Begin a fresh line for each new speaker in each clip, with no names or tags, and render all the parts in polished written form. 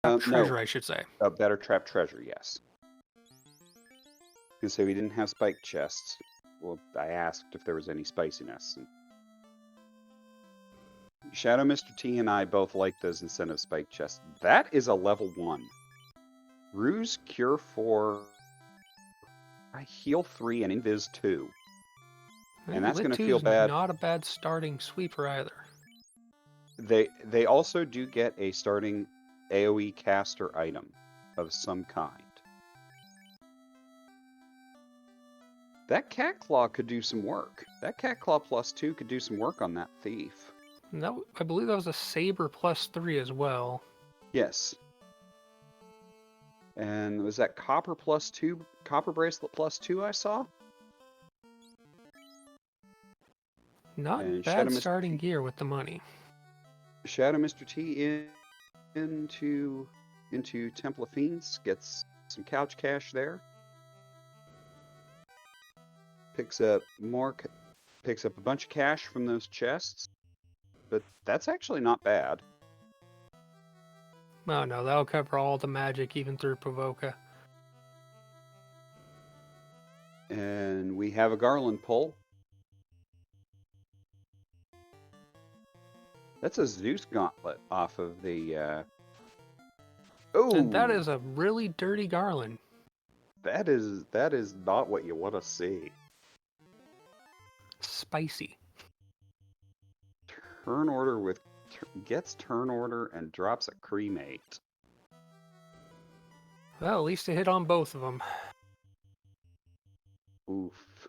treasure,
No.
I should say.
Better trap treasure, yes. Because say we didn't have spike chests. Well, I asked if there was any spiciness. And Shadow Mr. T and I both like those incentive spike chests. That is a level 1. Ruse, Cure 4, Heal 3, and Invis 2. And that's going to feel bad.
Not a bad starting sweeper either.
They also do get a starting AoE caster item of some kind. That cat claw could do some work. That cat claw +2 could do some work on that thief.
And that, I believe that was a saber +3 as well.
Yes. And was that copper +2, copper bracelet +2 I saw?
Not
and
bad starting gear with the money.
Shadow Mr. T into Temple of Fiends, gets some couch cash there. Picks up a bunch of cash from those chests, but that's actually not bad.
Oh no, that'll cover all the magic even through Provoca.
And we have a Garland pull. That's a Zeus gauntlet off of the. Oh,
and that is a really dirty Garland.
That is not what you want to see.
Spicy.
Turn order gets turn order and drops a cremate.
Well, at least it hit on both of them.
Oof.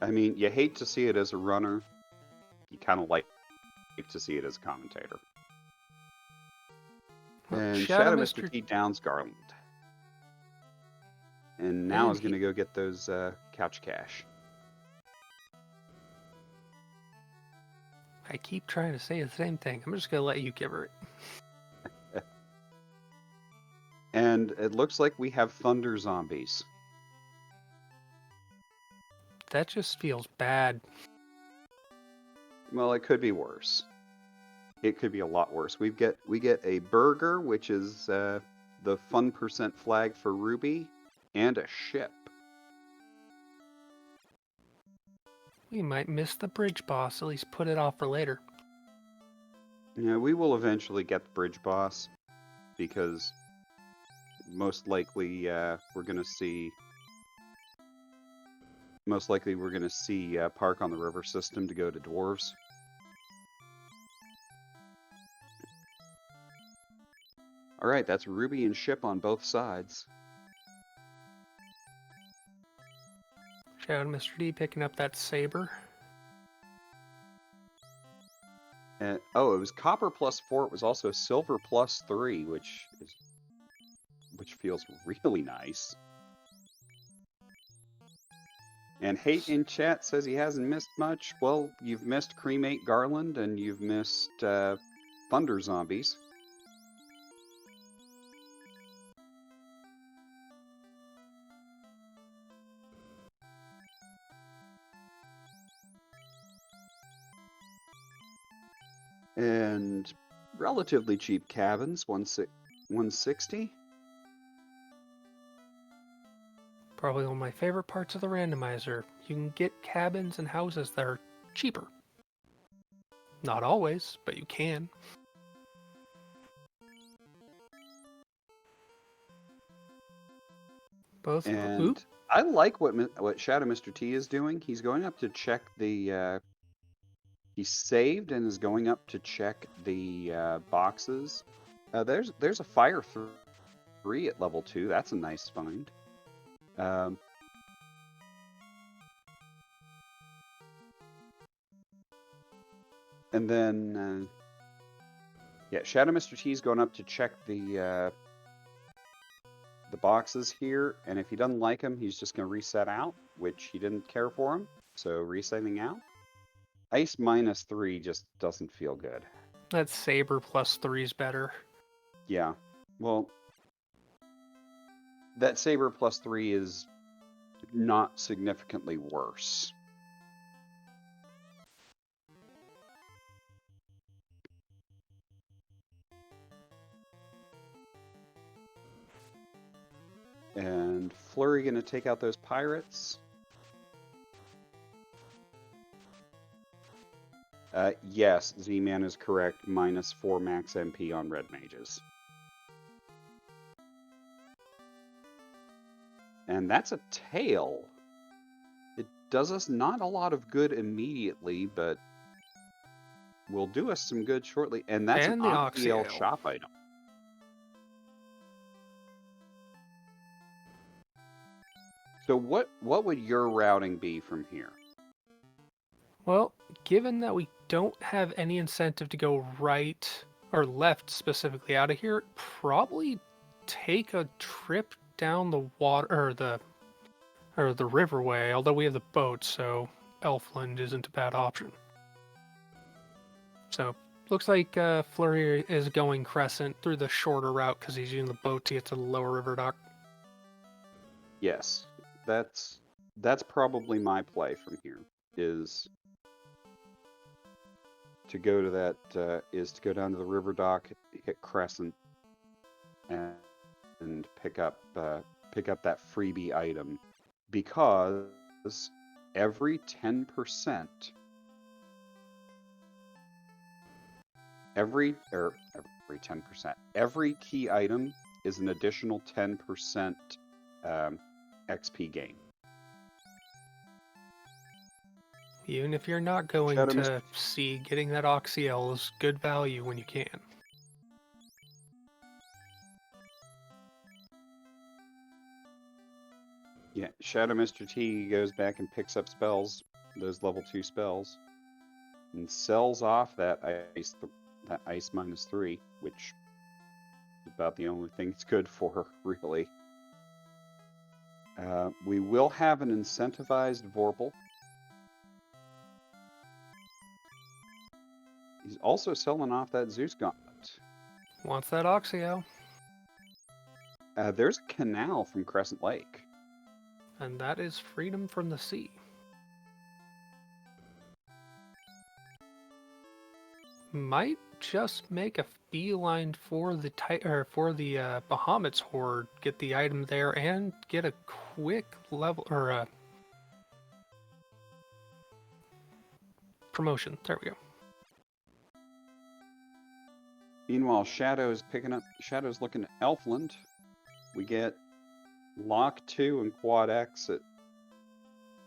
I mean, you hate to see it as a runner. You kind of like to see it as a commentator.
Well,
and Shadow Mr. T downs Garland. And now is going to go get those couch cash.
I keep trying to say the same thing. I'm just going to let you give her it.
And it looks like we have thunder zombies.
That just feels bad.
Well, it could be worse. It could be a lot worse. We get a burger, which is the fun % flag for Ruby, and a ship.
We might miss the bridge boss. At least put it off for later.
Yeah, we will eventually get the bridge boss, because most likely we're gonna see Park on the River system to go to dwarves. All right, that's Ruby and ship on both sides.
Shadow Mr. D picking up that saber.
And, oh, it was copper +4. It was also silver +3, which feels really nice. And Hate in chat says he hasn't missed much. Well, you've missed Cremate Garland and you've missed Thunder Zombies. And relatively cheap cabins, 160.
Probably one of my favorite parts of the randomizer. You can get cabins and houses that are cheaper. Not always, but you can. Both.
And I like what Shadow Mr. T is doing. He's going up to check the. He saved and is going up to check the boxes. There's a fire 3 at level 2. That's a nice find. And then, yeah, Shadow Mr. T is going up to check the boxes here, and if he doesn't like him, he's just going to reset out, which he didn't care for him, so resetting out. Ice -3 just doesn't feel good.
That saber +3 is better.
Yeah, well, that saber +3 is not significantly worse. And Fleury going to take out those pirates. Yes, Z-Man is correct. -4 max MP on red mages. And that's a tail. It does us not a lot of good immediately, but will do us some good shortly. And that's
And
an
the
Oxyel
Oxyale.
shop item. So what would your routing be from here?
Well, given that we don't have any incentive to go right or left specifically out of here, probably take a trip down the water or the riverway, although we have the boat, so Elfland isn't a bad option. So looks like Fleury is going crescent through the shorter route because he's using the boat to get to the lower river dock.
Yes, that's probably my play from here. Is to go to that is to go down to the river dock, hit crescent, and pick up that freebie item, because every 10%, every 10%, every key item is an additional 10% XP gain.
Even if you're not going
Shadow
to sea, getting that Oxyel is good value when you can.
Yeah, Shadow Mr. T goes back and picks up spells, those level 2 spells, and sells off that ice -3, which is about the only thing it's good for, really. We will have an incentivized Vorpal. He's also selling off that Zeus Gauntlet.
Wants that Oxyel.
There's a canal from Crescent Lake.
And that is freedom from the sea. Might just make a beeline for the Bahamut's horde, get the item there, and get a quick level or a promotion. There we go.
Meanwhile, Shadow's looking at Elfland. We get Lock 2 and Quad X at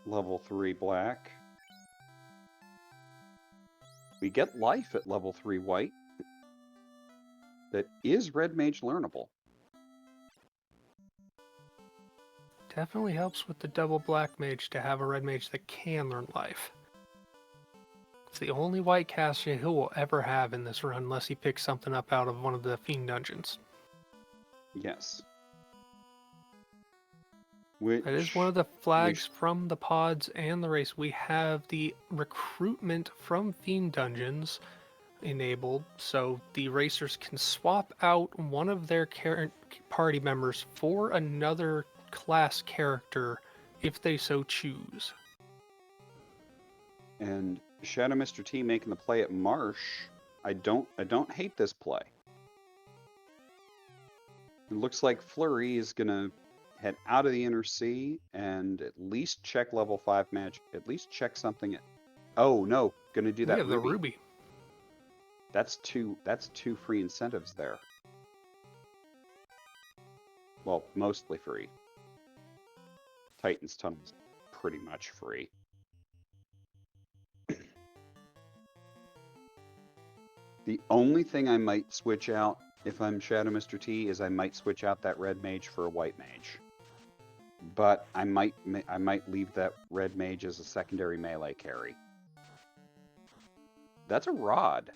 level 3 black. We get Life at level 3 white. That is Red Mage learnable.
Definitely helps with the double black mage to have a red mage that can learn life. It's the only white caster he will ever have in this run unless he picks something up out of one of the Fiend dungeons.
Yes.
That is one of the flags from the pods and the race. We have the recruitment from Fiend dungeons enabled, so the racers can swap out one of their party members for another class character if they so choose.
And Shadow Mr. T making the play at Marsh. I don't hate this play. It looks like Fleury is gonna head out of the Inner Sea and at least check level 5 magic. At least check something at. Oh no, gonna do that.
We have the ruby.
That's two free incentives there. Well, mostly free. Titan's Tunnel's pretty much free. The only thing I might switch out if I'm Shadow Mr. T is I might switch out that red mage for a white mage. But I might leave that red mage as a secondary melee carry. That's a rod.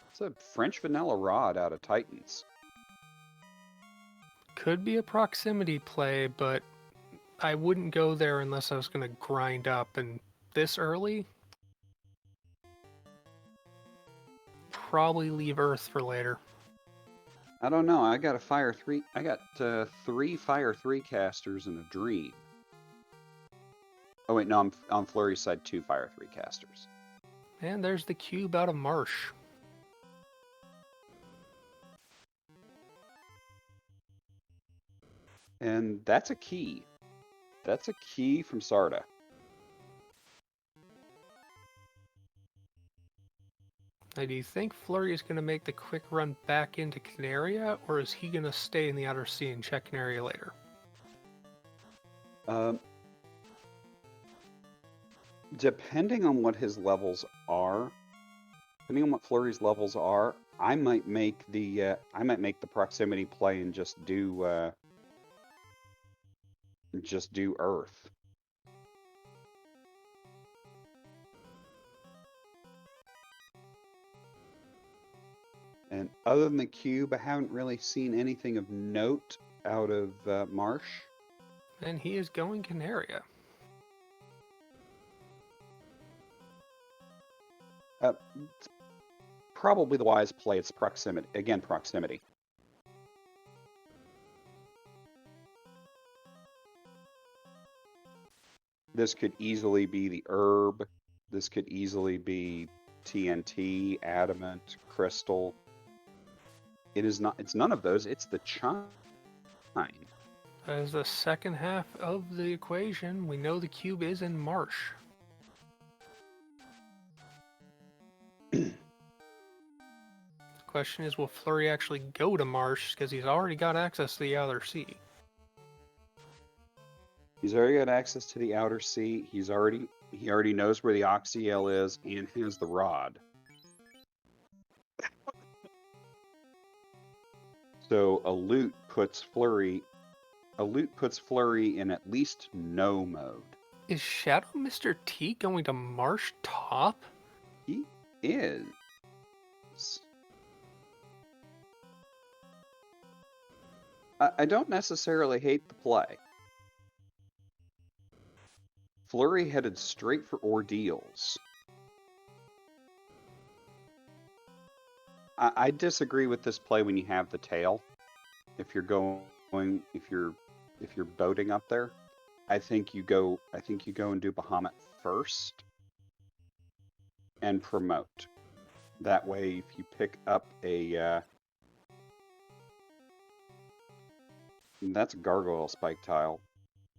It's a French vanilla rod out of Titans.
Could be a proximity play, but I wouldn't go there unless I was going to grind up, and this early, probably leave Earth for later.
I don't know. I got 3 Fire 3 casters and a Dream. Oh wait, no, I'm on Fleury's side, 2 Fire 3 casters.
And there's the cube out of Marsh.
And that's a key. That's a key from Sarda.
Now, do you think Flurry is going to make the quick run back into Canaria, or is he going to stay in the Outer Sea and check Canaria later?
Um, depending on what his levels are, depending on what Flurry's levels are, I might make the proximity play and just do Earth. And other than the cube, I haven't really seen anything of note out of Marsh.
And he is going Canaria.
It's probably the wise play. It's proximity. Again, proximity. This could easily be the herb. This could easily be TNT, adamant, crystal. It is not. It's none of those. It's the chime.
That is the second half of the equation. We know the cube is in Marsh. The question is, will Flurry actually go to Marsh, because he's already got access to the Outer Sea?
He's already got access to the outer sea. He already knows where the Oxyel is and has the rod. So a loot puts Flurry in at least no mode.
Is Shadow Mr. T going to Marsh top?
He is. I don't necessarily hate the play. Flurry headed straight for Ordeals. I disagree with this play when you have the tail. If you're boating up there, I think you go and do Bahamut first and promote. That way, if you pick up a that's a gargoyle spike tile.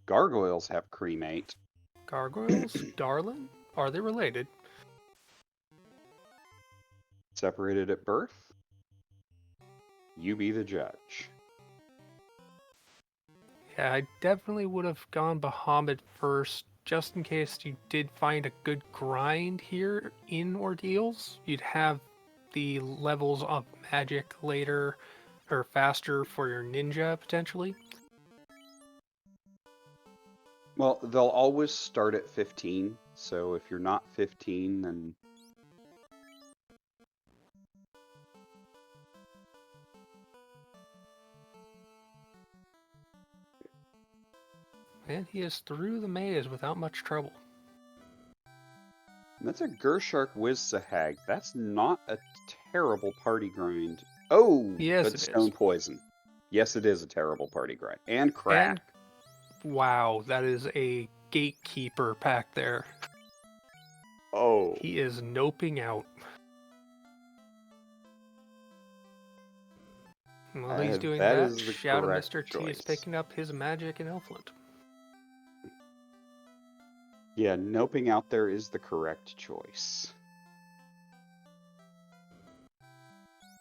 Gargoyles have cremate.
Gargoyles? Darlin? Are they related?
Separated at birth. You be the judge.
Yeah, I definitely would have gone Bahamut first, just in case you did find a good grind here in Ordeals. You'd have the levels of magic later, or faster for your ninja, potentially.
Well, they'll always start at 15, so if you're not 15, then...
And he is through the maze without much trouble.
That's a Gershark Wizzahag. That's not a terrible party grind. Oh,
Yes,
but
it
stone
is.
poison. Yes, it is a terrible party grind. And crack.
And wow, that is a gatekeeper pack there.
Oh.
He is noping out. While he's doing that, Shadow Mr. T is picking up his magic in Elfland.
Yeah, noping out there is the correct choice.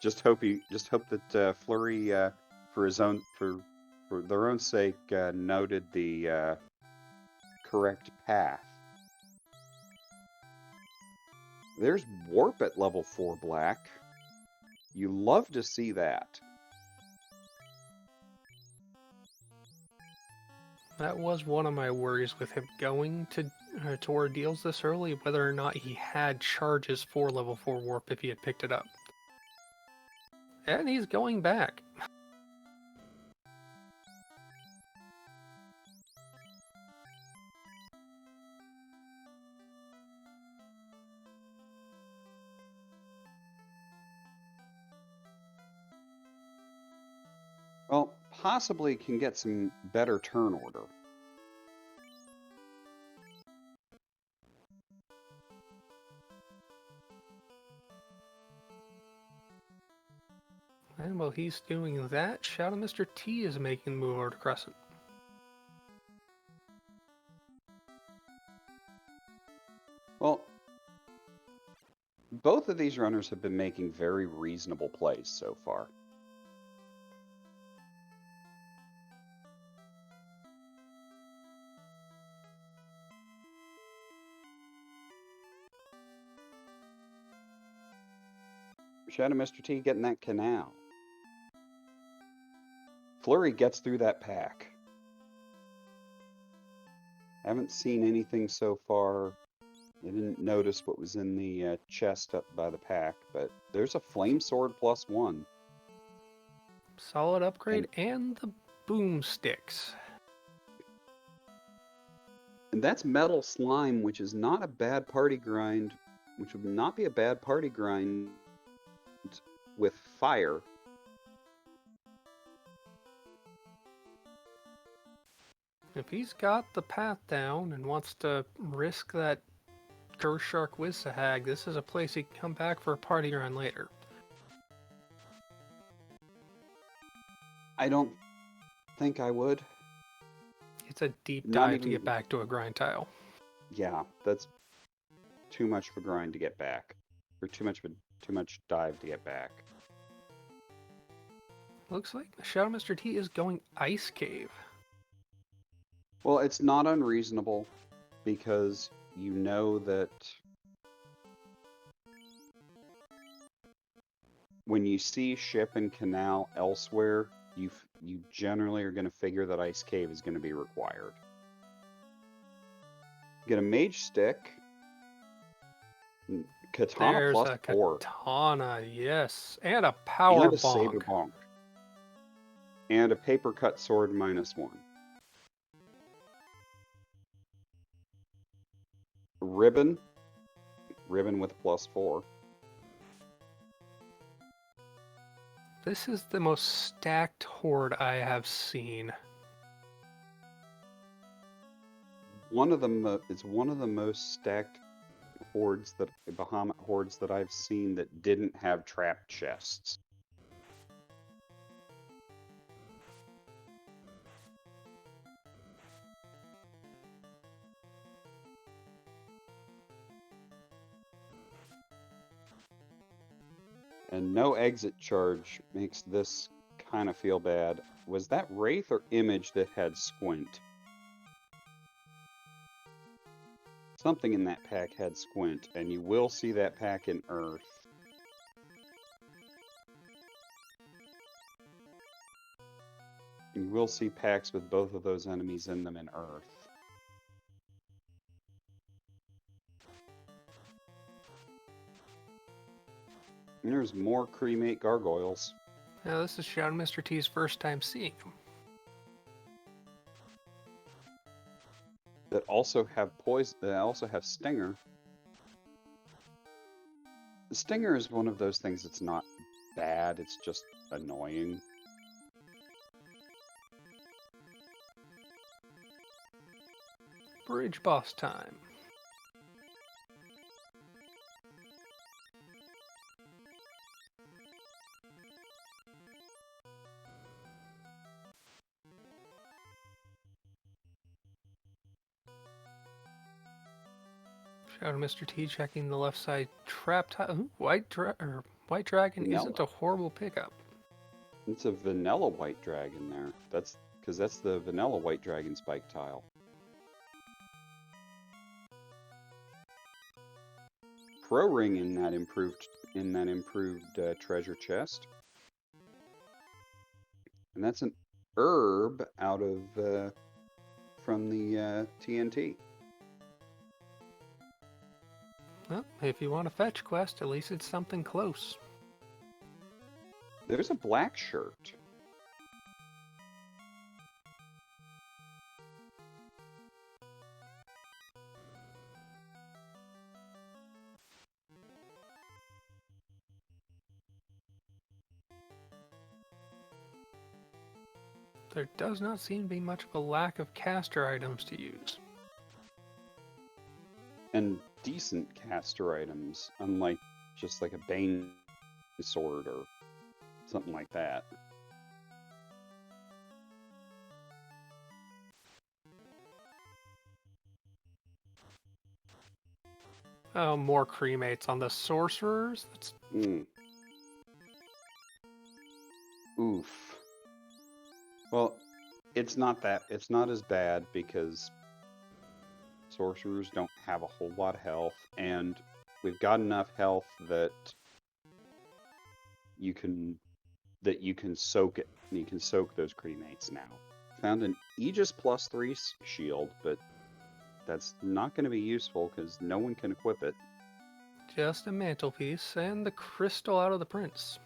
Just hope that Flurry, for their own sake, noted the correct path. There's warp at level 4 black. You love to see that.
That was one of my worries with him going to Ordeals this early, whether or not he had charges for level 4 warp if he had picked it up. And he's going back.
Well, possibly can get some better turn order.
And while he's doing that, Shadow Mr. T is making the move over to Crescent.
Both of these runners have been making very reasonable plays so far. Shadow Mr. T getting that canal. Fleury gets through that pack. Haven't seen anything so far. I didn't notice what was in the chest up by the pack, but there's a flame sword +1.
Solid upgrade and the boomsticks.
And that's metal slime, which is not a bad party grind, which would not be a bad party grind with fire.
If he's got the path down and wants to risk that Gershark Wizzahag, this is a place he can come back for a party run later.
I don't think I would.
It's a deep
Not
dive
even-
to get back to a grind tile.
Yeah, that's too much of a grind to get back, or too much dive to get back.
Looks like Shadow Mr. T is going Ice Cave.
Well, it's not unreasonable because you know that when you see ship and canal elsewhere, you generally are going to figure that Ice Cave is going to be required. Get a mage stick. Katana
There's a
+4.
katana, yes. And a power
And a
bonk.
saber bonk. And a paper cut sword -1. Ribbon with +4.
This is the most stacked horde I have seen.
It's one of the most stacked hordes Bahamut hordes that I've seen that didn't have trap chests. And no exit charge makes this kind of feel bad. Was that Wraith or Image that had Squint? Something in that pack had Squint, and you will see that pack in Earth. You will see packs with both of those enemies in them in Earth. And there's more cremate gargoyles.
Now this is Shadow Mr. T's first time seeing him.
That also have poison. That also have Stinger. The Stinger is one of those things that's not bad. It's just annoying.
Bridge boss time. Shadow Mr. T checking the left side trap tile. Ooh, White Dragon
Vanilla.
isn't a horrible pickup.
It's a vanilla white dragon there. That's because that's the vanilla white dragon spike tile. Pro ring in that improved treasure chest, and that's an herb out of from the TNT.
Well, if you want a fetch quest, at least it's something close.
There's a black shirt.
There does not seem to be much of a lack of caster items to use.
And decent caster items, unlike just like a Bane sword or something like that.
Oh, more cremates on the sorcerers? That's...
Oof. Well, it's not as bad because sorcerers don't have a whole lot of health, and we've got enough health that you can soak it. You can soak those cremates now. Found an Aegis +3 shield, but that's not going to be useful because no one can equip it.
just a mantelpiece and the crystal out of the prince.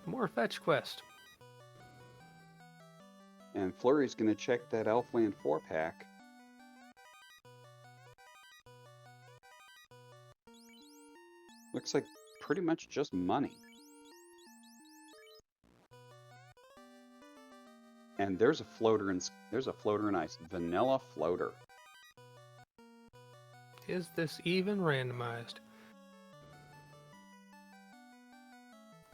More fetch quest.
And Fleury's going to check that Elfland 4-pack. Looks like pretty much just money. And there's a floater in ice. Vanilla floater.
Is this even randomized?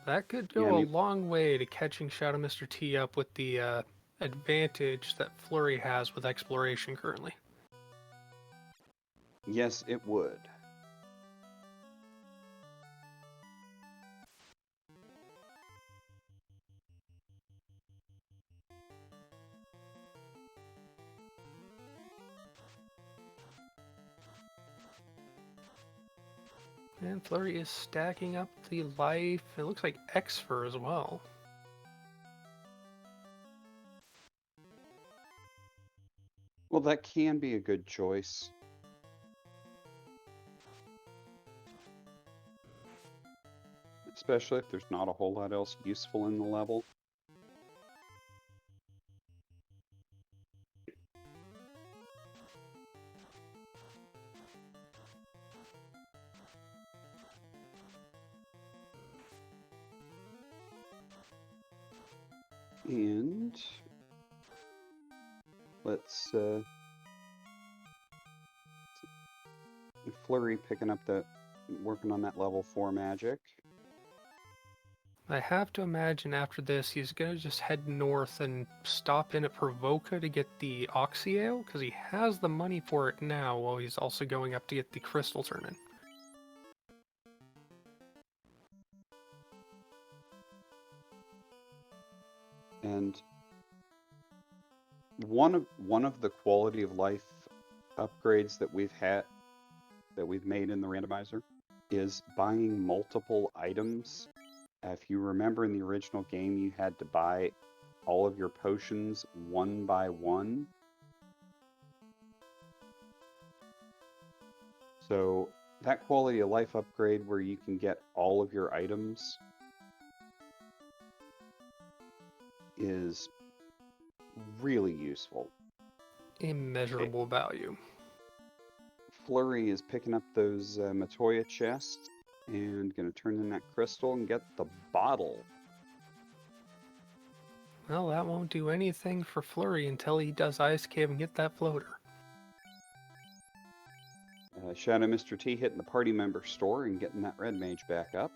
That could go a long way to catching Shadow Mr. T up with the advantage that Fleury has with exploration currently.
Yes, it would.
And Fleury is stacking up the life. It looks like Xfer as well.
Well, that can be a good choice. Especially if there's not a whole lot else useful in the level. And let's Fleury picking up working on that level 4 magic.
I have to imagine after this he's going to just head north and stop in at Provoca to get the Oxyale, because he has the money for it now while he's also going up to get the Crystal Turn-in.
And one of the quality of life upgrades that we've made in the randomizer is buying multiple items. If you remember in the original game, you had to buy all of your potions one by one. So that quality of life upgrade where you can get all of your items is really useful.
Immeasurable value.
Fleury is picking up those Matoya chests and going to turn in that crystal and get the bottle.
Well, that won't do anything for Fleury until he does Ice Cave and get that floater.
Shadow Mr. T hitting the party member store and getting that red mage back up.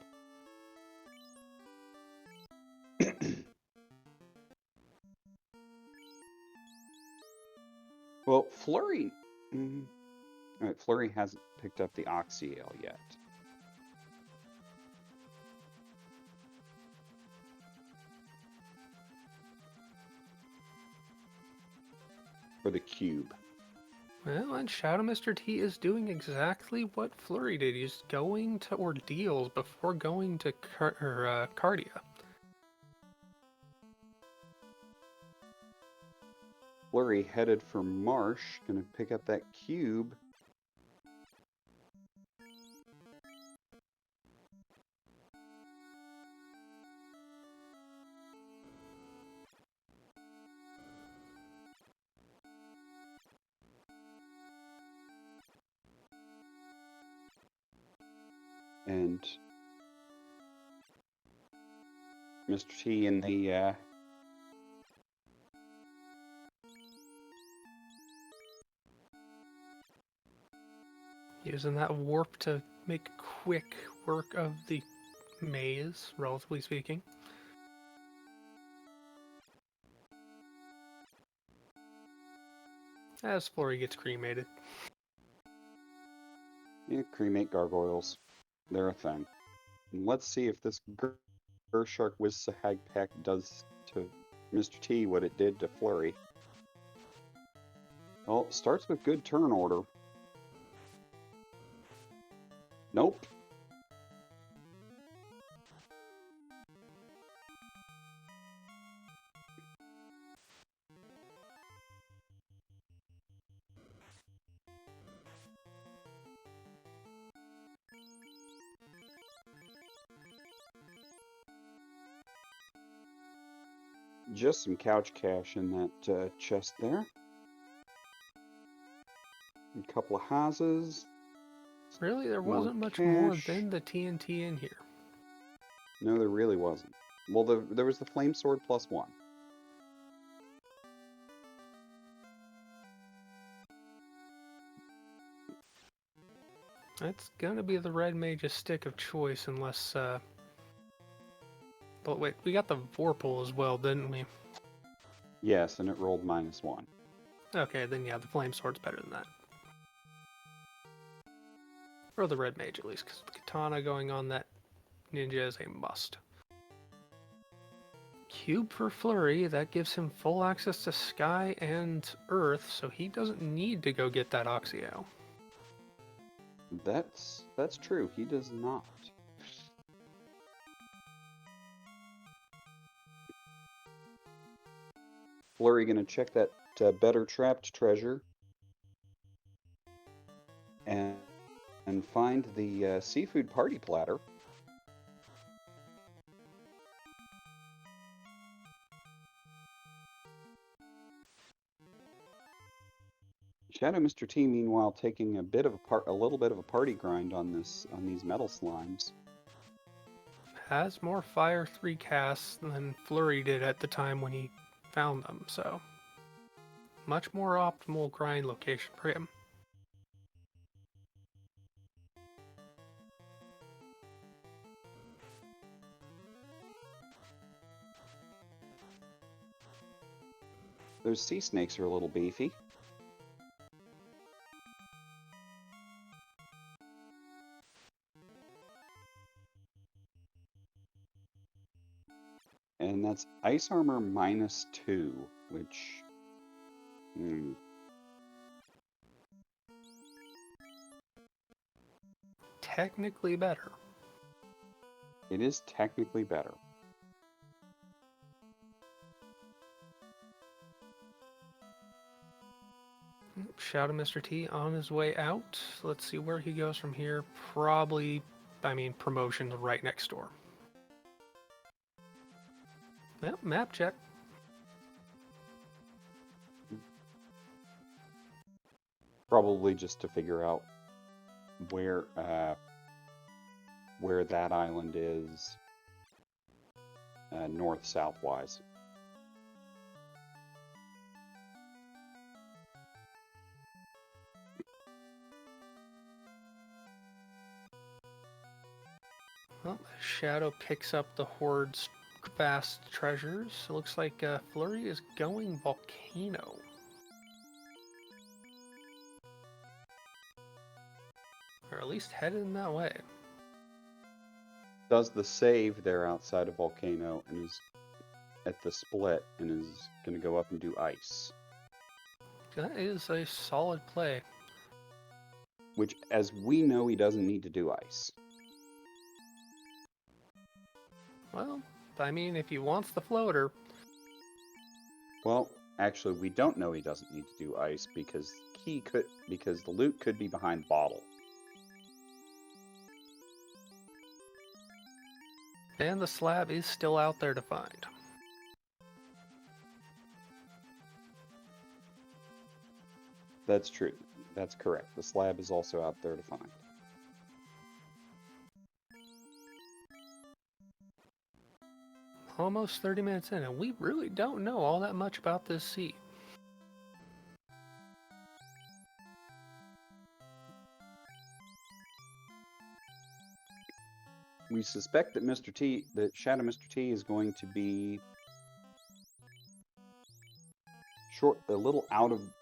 Well, Fleury... Alright, Fleury hasn't picked up the Oxyale yet. For the cube.
Well, and Shadow Mr. T is doing exactly what Fleury did. He's going to Ordeals before going to Cardia.
Fleury headed for Marsh, gonna pick up that cube. And Mr. T in the
using that warp to make quick work of the maze, relatively speaking. as Fleury gets cremated.
Yeah, cremate gargoyles. They're a thing. And let's see if this Gershark Wizzsahag pack does to Mr. T what it did to Fleury. Well, it starts with good turn order. Nope. Just some couch cash in that chest there. A couple of houses.
Really, there
More
wasn't much more
cash.
than the TNT in here.
No, there really wasn't. Well, there was the flame sword +1.
That's gonna be the red mage's stick of choice unless, But wait, we got the Vorpal as well, didn't we?
Yes, and it rolled -1.
Okay, then yeah, the flame sword's better than that. Or the red mage at least, because the katana going on that ninja is a must. Cube for Fleury, that gives him full access to sky and earth, so he doesn't need to go get that Oxio.
That's true. He does not. Fleury gonna check that better trapped treasure and find the seafood party platter. Shadow Mr. T, meanwhile, taking a little bit of a party grind on these metal slimes.
Has more Fire 3 casts than Fleury did at the time when he found them, so much more optimal grind location for him.
Those sea snakes are a little beefy. And that's ice armor -2, which...
Technically better.
It is technically better.
Shadow Mr. T on his way out. Let's see where he goes from here. Probably, promotion right next door. Well, map check.
Probably just to figure out where that island is north-south wise.
Well, Shadow picks up the Horde's vast treasures. It looks like Fleury is going Volcano. Or at least headed in that way.
Does the save there outside of Volcano and is at the split and is going to go up and do ice.
That is a solid play.
Which, as we know, he doesn't need to do ice.
Well, if he wants the floater.
Well, actually, we don't know he doesn't need to do ice because the loot could be behind bottle.
And the slab is still out there to find.
That's true. That's correct. The slab is also out there to find.
Almost 30 minutes in, and we really don't know all that much about this sea.
We suspect that Shadow Mr. T is going to be a little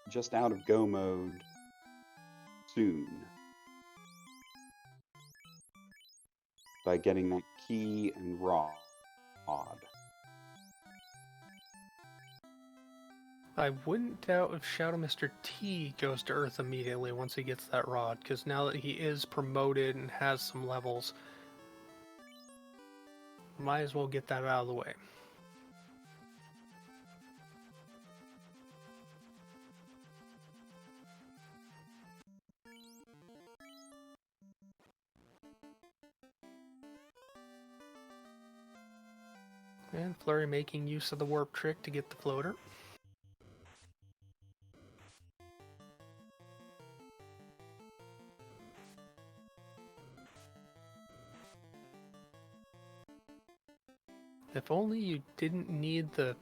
just out of go mode soon by getting that key and rod.
I wouldn't doubt if Shadow Mr. T goes to Earth immediately once he gets that rod, because now that he is promoted and has some levels, might as well get that out of the way. And Fleury making use of the warp trick to get the floater. If only you didn't need the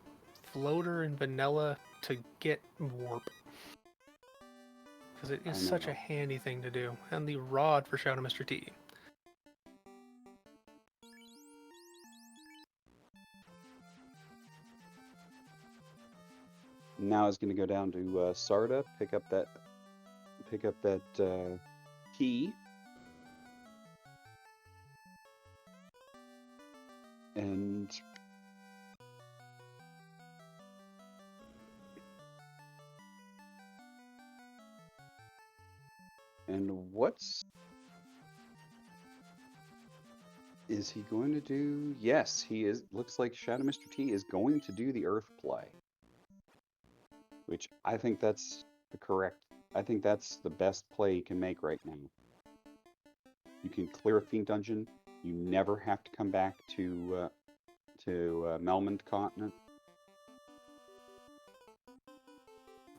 floater and vanilla to get warp. Because it is such a handy thing to do. And the rod for Shadow Mr. T.
Now he's going to go down to Sarda, pick up that key, and what's is he going to do? Yes, he is. Looks like Shadow Mr. T is going to do the Earth play, which I think that's I think that's the best play you can make right now. You can clear a Fiend Dungeon. You never have to come back to Melmond Continent.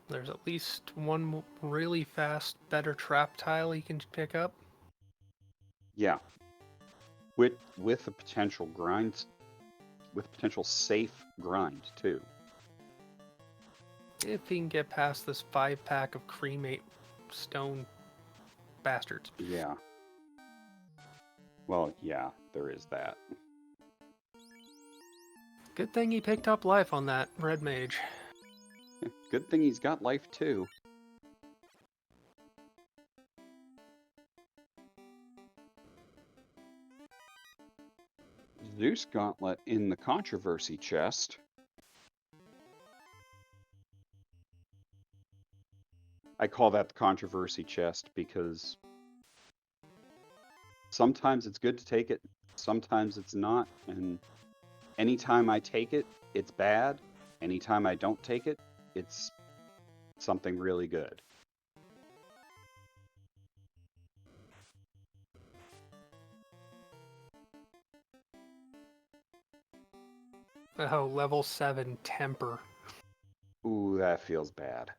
There's at least one really fast, better trap tile he can pick up.
Yeah. With a potential grind, with potential safe grind too.
If he can get past this 5-pack of cremate stone bastards.
Yeah. Well, yeah, there is that.
Good thing he picked up life on that red mage.
Good thing he's got life too. Zeus Gauntlet in the controversy chest. I call that the controversy chest because sometimes it's good to take it, sometimes it's not, and anytime I take it, it's bad. Anytime I don't take it, it's something really good.
Oh, level 7 temper.
Ooh, that feels bad.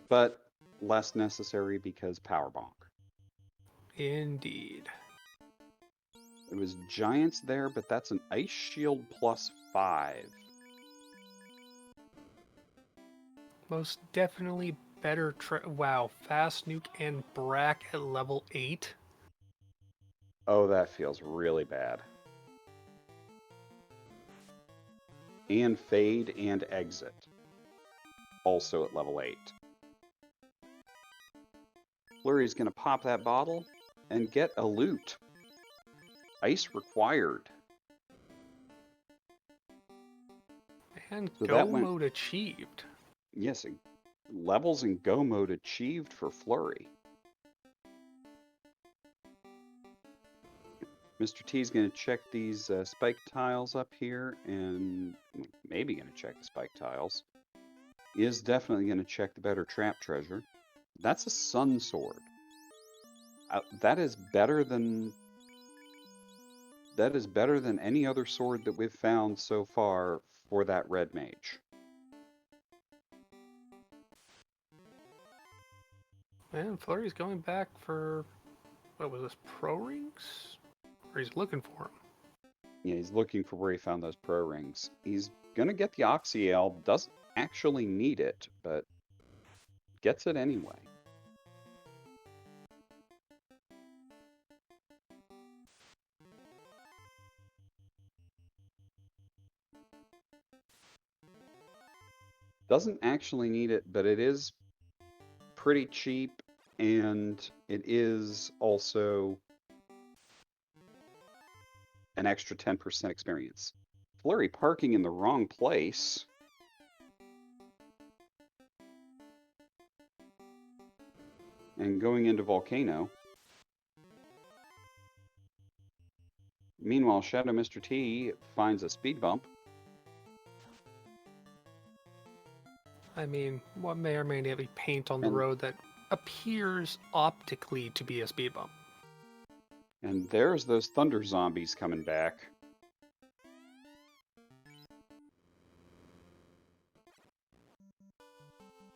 But less necessary because power bonk.
Indeed.
It was giants there, but that's an ice shield +5.
Most definitely better. Wow, fast nuke and Brack at level 8.
Oh, that feels really bad. And fade and exit. Also at level 8. Fleury's going to pop that bottle and get a loot. Ice required.
And
So
go mode achieved.
Yes, levels in go mode achieved for Fleury. Mr. T is going to check these spike tiles up here, and maybe going to check the spike tiles. He is definitely going to check the better trap treasure. That's a sun sword. That is better than any other sword that we've found so far for that red mage.
And Fleury's going back for, what was this, pro rings? Or he's looking for them.
Yeah, he's looking for where he found those pro rings. He's going to get the Oxyale, doesn't actually need it, but gets it anyway. Doesn't actually need it, but it is pretty cheap, and it is also an extra 10% experience. Flurry parking in the wrong place. And going into Volcano. Meanwhile, Shadow Mr. T finds a speed bump.
I mean, what may or may not be paint on the
And
road that appears optically to be a speed bump.
And there's those thunder zombies coming back.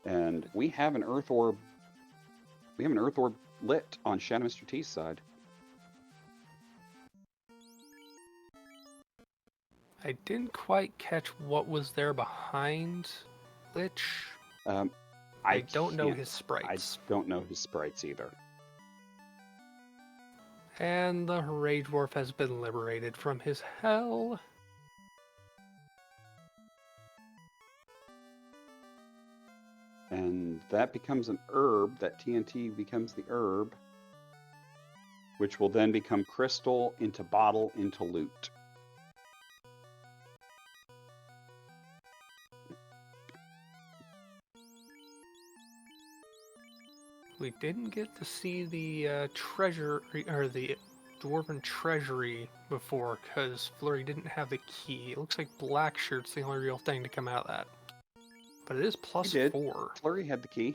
And we have an earth orb. We have an earth orb lit on Shadow Mr. T's side.
I didn't quite catch what was there behind Lich. I don't know his sprites.
I don't know his sprites either.
And the Rage Dwarf has been liberated from his hell.
And that becomes an herb. That TNT becomes the herb, which will then become crystal into bottle into loot.
We didn't get to see the treasure, or the Dwarven Treasury before, because Flurry didn't have the key. It looks like Blackshirt's the only real thing to come out of that. But it is plus
He did.
4.
Flurry had the key.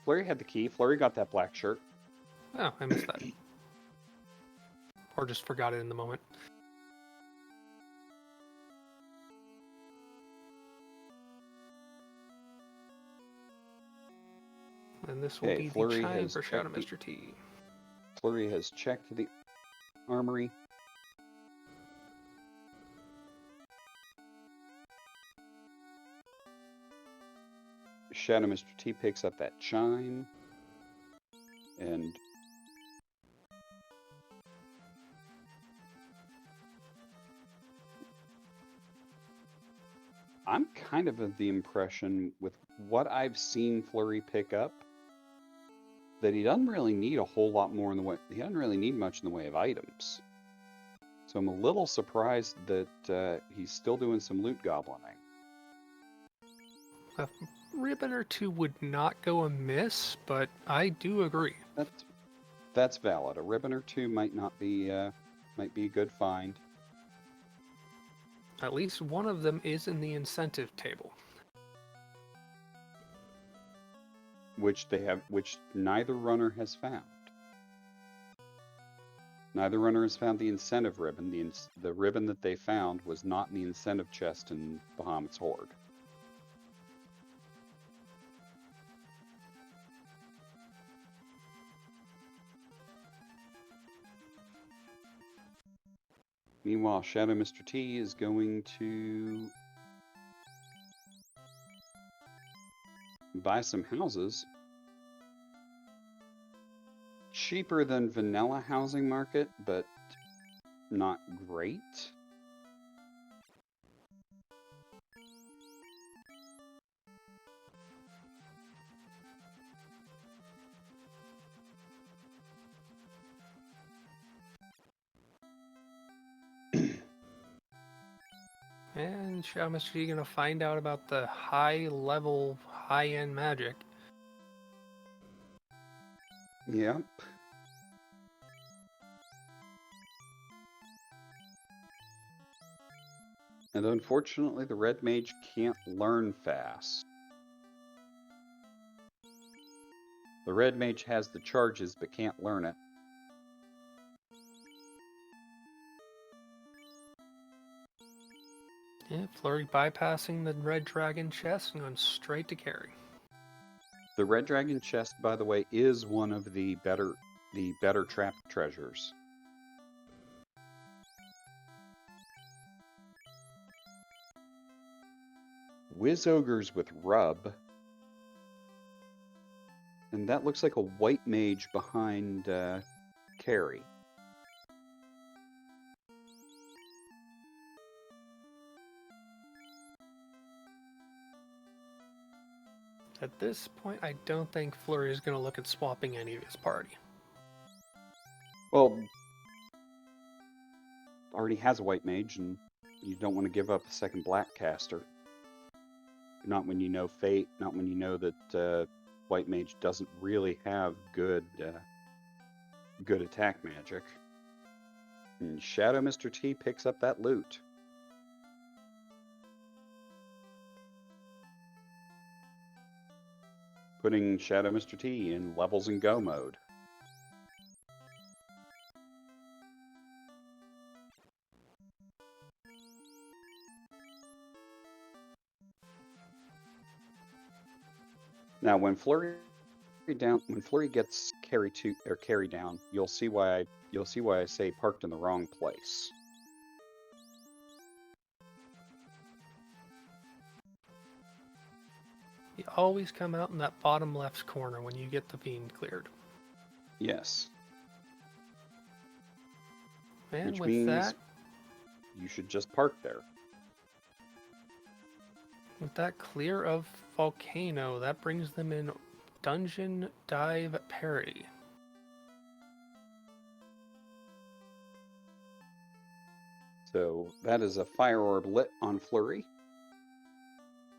Flurry had the key. Flurry got that black shirt.
Oh, I missed that. Or just forgot it in the moment. And this will be
Flurry
the chime
has
for Shadow
checked
Mr. T.
Flurry has checked the armory. Shadow Mr. T picks up that chime. And I'm kind of the impression with what I've seen Flurry pick up that he doesn't really need a whole lot more in the way. He doesn't really need much in the way of items. So I'm a little surprised that he's still doing some loot goblining.
A ribbon or two would not go amiss, but I do agree.
That's valid. A ribbon or two might be a good find.
At least one of them is in the incentive table.
Which neither runner has found. Neither runner has found the incentive ribbon. The ribbon that they found was not in the incentive chest in Bahamut's Horde. Meanwhile, Shadow Mr. T is going to buy some houses. Cheaper than vanilla housing market, but not great.
And Shadow Mr. T gonna find out about the high-level, high-end magic.
Yep. And unfortunately, the red mage can't learn fast. The red mage has the charges, but can't learn it.
Yeah, Flurry bypassing the red dragon chest and going straight to carry.
The red dragon chest, by the way, is one of the better trap treasures. Wiz ogres with rub. And that looks like a white mage behind Carrie.
At this point, I don't think Fleury is going to look at swapping any of his party.
Well, already has a white mage, and you don't want to give up a second black caster. Not when you know Fate, not when you know that white mage doesn't really have good attack magic. And Shadow Mr. T picks up that loot. Putting Shadow Mr. T in levels and go mode. Now, when Fleury gets carry down, you'll see why I say parked in the wrong place.
You always come out in that bottom left corner when you get the fiend cleared.
Yes.
And
Which
with
means
that,
you should just park there.
with that clear of Volcano, that brings them in dungeon dive parity.
So that is a fire orb lit on Fleury.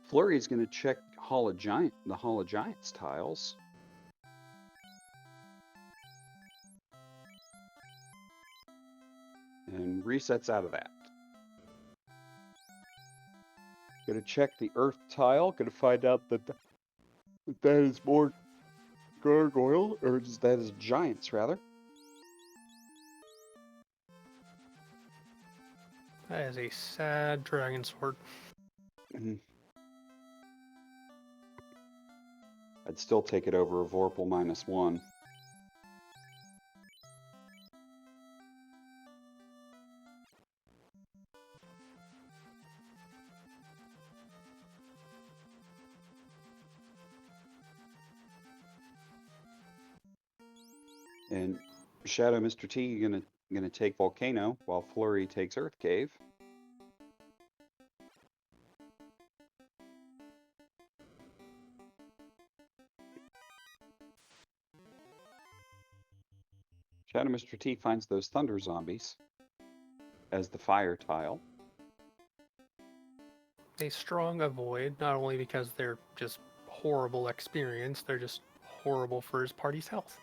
Fleury is going to check the Hall of Giants tiles. And resets out of that. Going to check the Earth tile. Going to find out that that is more gargoyle, or that is giants, rather.
That is a sad dragon sword.
I'd still take it over a Vorpal -1. And Shadow Mr. T gonna take Volcano while Fleury takes Earth Cave. Shadow Mr. T finds those Thunder Zombies as the fire tile.
A strong avoid, not only because they're just horrible experience, they're just horrible for his party's health.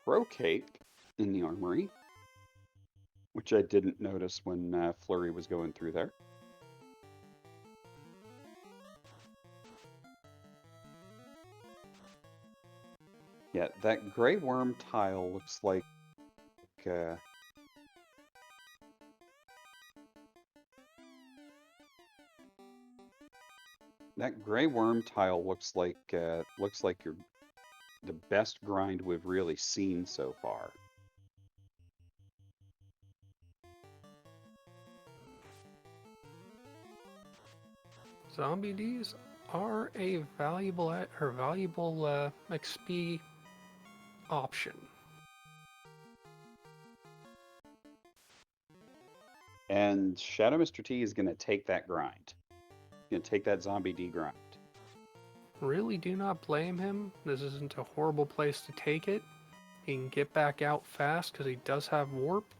Crocate in the armory, which I didn't notice when Fleury was going through there. Yeah, that Grey Worm tile looks like that Grey Worm tile looks like the best grind we've really seen so far.
Zombie Ds are a valuable XP option.
And Shadow Mr. T is going to take that grind. He's going to take that Zombie D grind.
Really do not blame him. This isn't a horrible place to take it. He can get back out fast because he does have warp.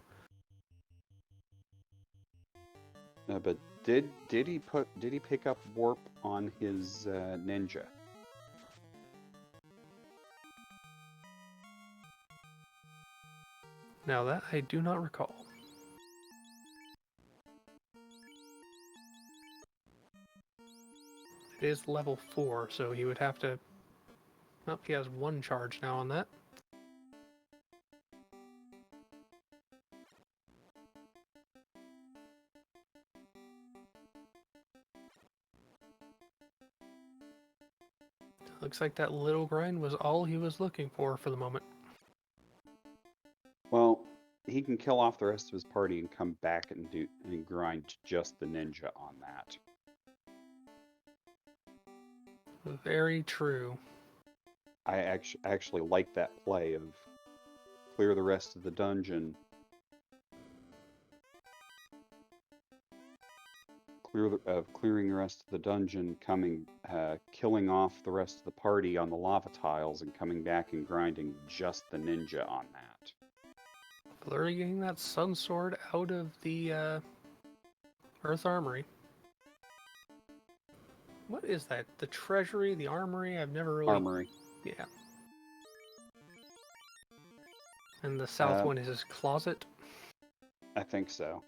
But did he pick up warp on his ninja?
Now that I do not recall. It is level 4, so he would have to... Oh, he has 1 charge now on that. Looks like that little grind was all he was looking for the moment.
Well, he can kill off the rest of his party and come back and grind just the ninja on that.
Very true.
I actually like that play of clear the rest of the dungeon, clearing the rest of the dungeon, killing off the rest of the party on the lava tiles, and coming back and grinding just the ninja on that.
Fleury getting that sun sword out of the Earth Armory. What is that? The treasury, the armory? I've never really...
Armory.
Yeah. And the south one is his closet?
I think so.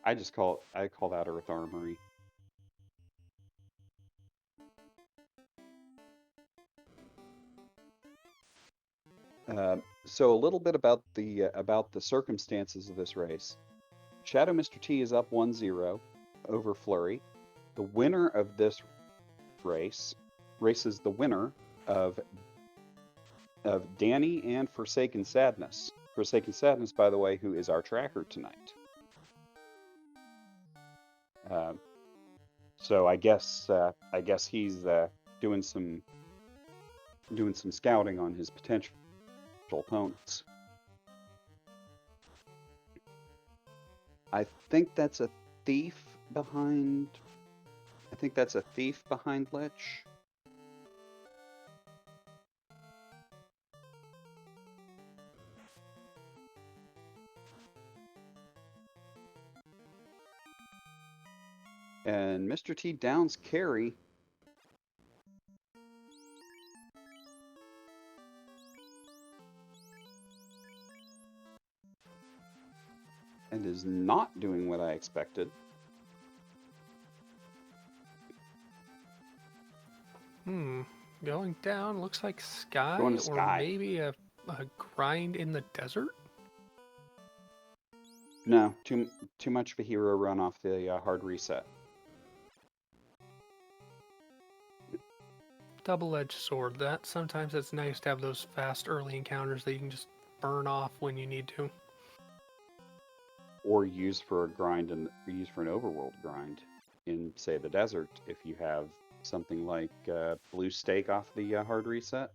I call that Earth Armory. So a little bit about the circumstances of this race. Shadow Mr. T is up 1-0 over Fleury. The winner of this races the winner of Danny and Forsaken Sadness. Forsaken Sadness, by the way, who is our tracker tonight. So I guess he's doing some scouting on his potential opponents. I think that's a thief behind Lich. And Mr. T downs carry. And is not doing what I expected.
Going down, looks like Sky,
Going to Sky.
Or maybe a grind in the desert?
No, too much of a hero run off the hard reset.
Double-edged sword. Sometimes it's nice to have those fast early encounters that you can just burn off when you need to.
Or use for a grind and use for an overworld grind in, say, the desert if you have something like blue stake off the hard reset.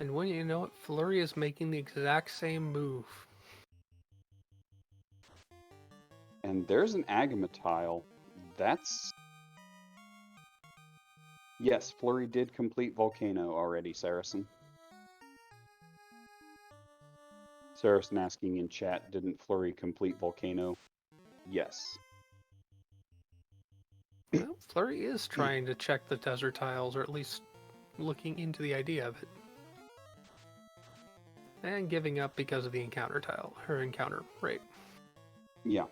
And when you know it, Fleury is making the exact same move.
And there's an Agama tile. That's... Yes, Fleury did complete Volcano already, Saracen. Saracen asking in chat, didn't Fleury complete Volcano? Yes.
Well, Fleury is trying to check the desert tiles, or at least looking into the idea of it. And giving up because of the encounter tile, her encounter rate.
Yeah.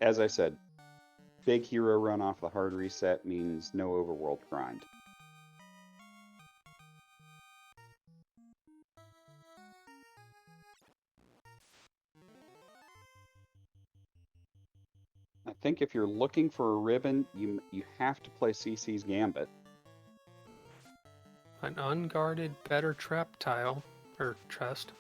As I said, big hero run off the hard reset means no overworld grind. I think if you're looking for a ribbon, you have to play CC's Gambit.
An unguarded better trap tile, or chest.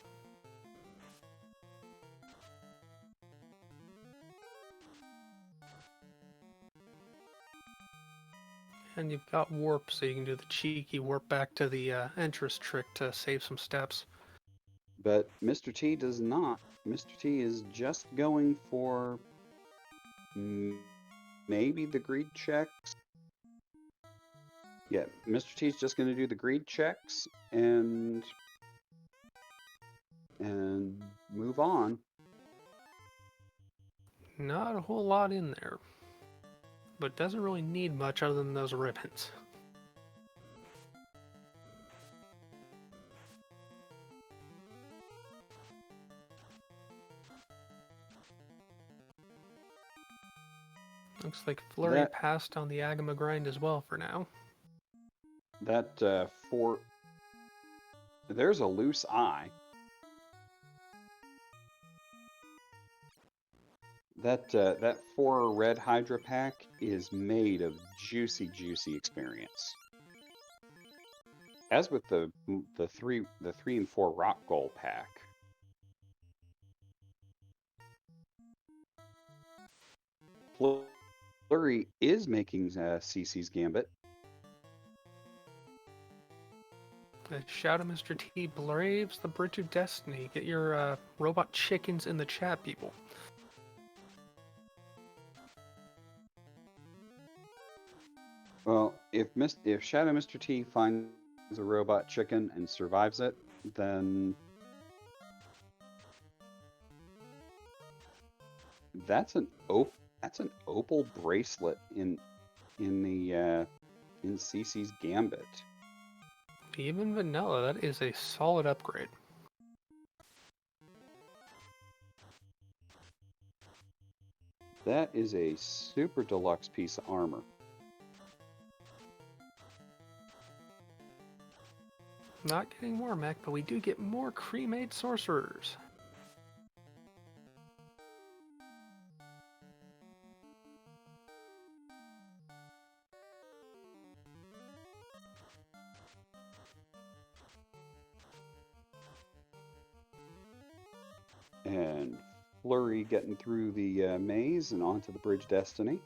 And you've got warp, so you can do the cheeky warp back to the entrance trick to save some steps.
But Mr. T does not. Mr. T is just going for maybe the greed checks. Yeah, Mr. T is just going to do the greed checks and move on.
Not a whole lot in there, but doesn't really need much other than those ribbons. Looks like Fleury passed on the Agama grind as well for now.
There's a loose eye. That 4 red Hydra pack is made of juicy experience. As with the 3 and 4 rock gold pack. Fleury is making CC's Gambit.
As Shadow Mr. T braves the bridge of destiny. Get your robot chickens in the chat, people.
Well, if Shadow Mr. T finds a robot chicken and survives it, then that's an opal bracelet in CC's Gambit.
Even vanilla, that is a solid upgrade.
That is a super deluxe piece of armor.
Not getting more mech, but we do get more cremate sorcerers.
And Fleury getting through the maze and onto the bridge destiny.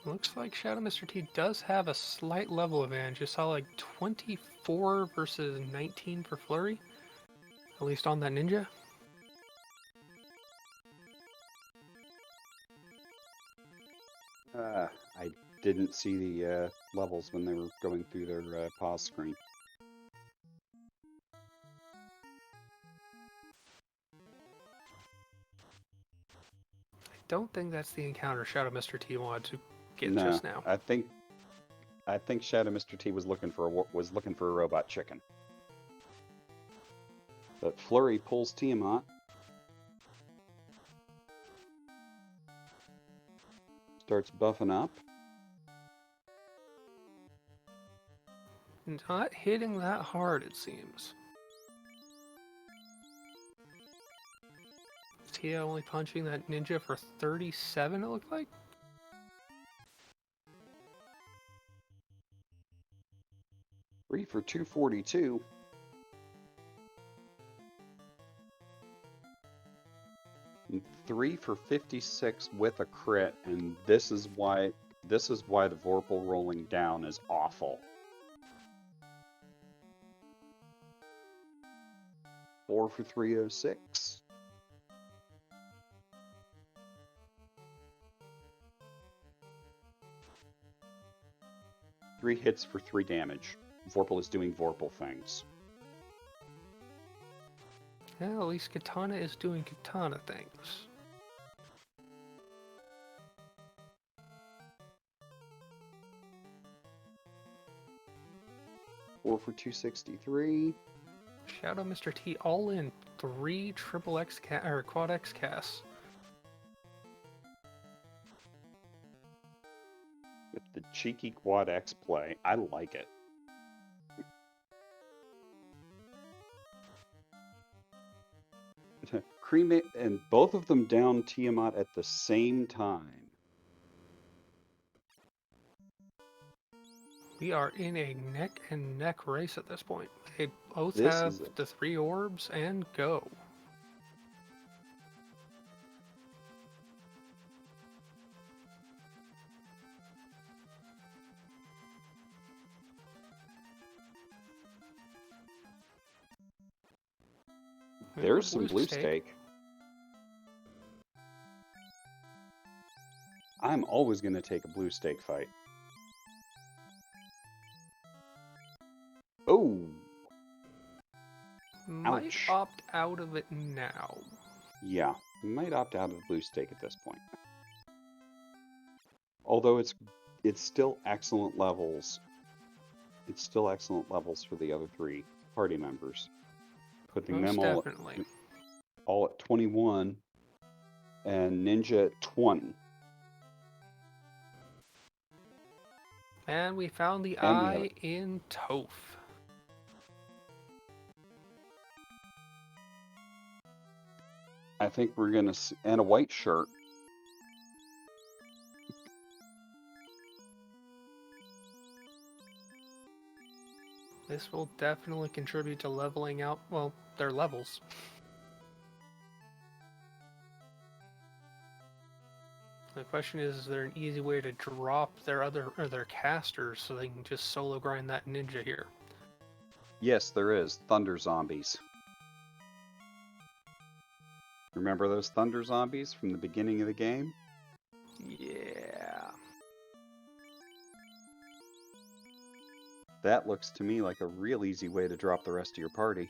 Looks like Shadow Mr. T does have a slight level advantage. I saw like 24 versus 19 for Fleury, at least on that ninja.
I didn't see the levels when they were going through their pause screen.
I don't think that's the encounter Shadow Mr. T wanted to get
No,
just now.
I think Shadow Mr. T was looking for a robot chicken. But Fleury pulls Tiamat. Starts buffing up.
Not hitting that hard, it seems. Tia only punching that ninja for 37, it looked like?
Three for 242. And 3 for 56 with a crit, and this is why the Vorpal rolling down is awful. 4 for 306. Three hits for 3 damage. Vorpal is doing Vorpal things.
Yeah, at least Katana is doing Katana things.
Four for 263.
Shadow Mr. T all in 3 triple X or quad X casts.
With the cheeky quad X play, I like it. Cremate, and both of them down Tiamat at the same time.
We are in a neck and neck race at this point. They both
This
have
is it.
the 3 orbs and go.
There's some blue stake. I'm always going to take a blue stake fight. Oh!
Might
Ouch.
opt out of it now.
Yeah, might opt out of the blue stake at this point. Although it's still excellent levels. It's still excellent levels for the other 3 party members. Putting
Most
them
definitely.
all at 21 and Ninja at 20.
And we found the eye in Topher.
I think we're going to see, and a white shirt.
This will definitely contribute to leveling out, well, their levels. The question is there an easy way to drop their casters so they can just solo grind that ninja here?
Yes, there is. Thunder zombies. Remember those thunder zombies from the beginning of the game?
Yeah.
That looks to me like a real easy way to drop the rest of your party.